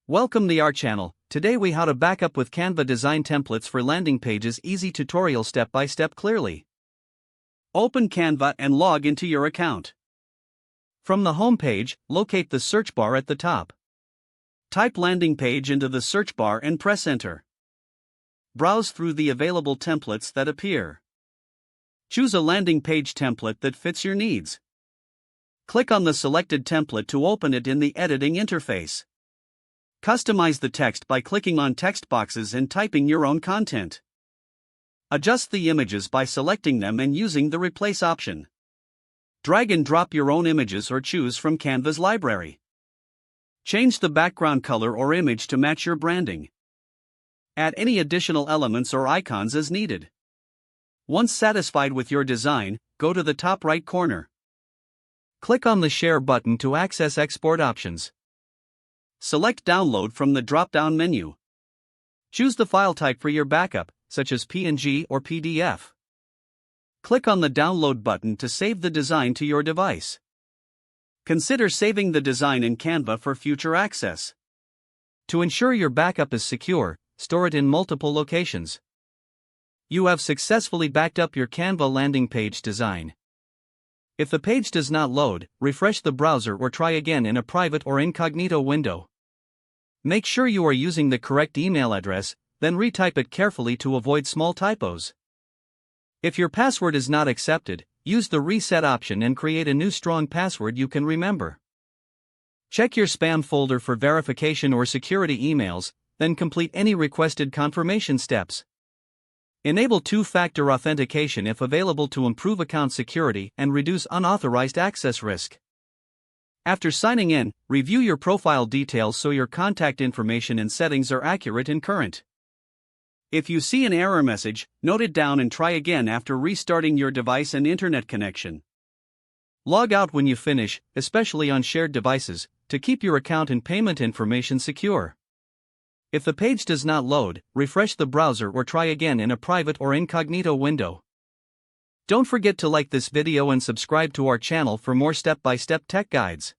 Welcome to our channel. Today we how to back up with Canva design templates for landing pages. Easy tutorial step by step clearly. Open Canva and log into your account. From the home page, locate the search bar at the top. Type landing page into the search bar and press enter. Browse through the available templates that appear. Choose a landing page template that fits your needs. Click on the selected template to open it in the editing interface. Customize the text by clicking on text boxes and typing your own content. Adjust the images by selecting them and using the replace option. Drag and drop your own images or choose from Canva's library. Change the background color or image to match your branding. Add any additional elements or icons as needed. Once satisfied with your design, go to the top right corner. Click on the Share button to access export options. Select Download from the drop-down menu. Choose the file type for your backup, such as PNG or PDF. Click on the Download button to save the design to your device. Consider saving the design in Canva for future access. To ensure your backup is secure, store it in multiple locations. You have successfully backed up your Canva landing page design. If the page does not load, refresh the browser or try again in a private or incognito window. Make sure you are using the correct email address, then retype it carefully to avoid small typos. If your password is not accepted, use the reset option and create a new strong password you can remember. Check your spam folder for verification or security emails, then complete any requested confirmation steps. Enable two-factor authentication if available to improve account security and reduce unauthorized access risk. After signing in, review your profile details so your contact information and settings are accurate and current. If you see an error message, note it down and try again after restarting your device and internet connection. Log out when you finish, especially on shared devices, to keep your account and payment information secure. If the page does not load, refresh the browser or try again in a private or incognito window. Don't forget to like this video and subscribe to our channel for more step-by-step tech guides.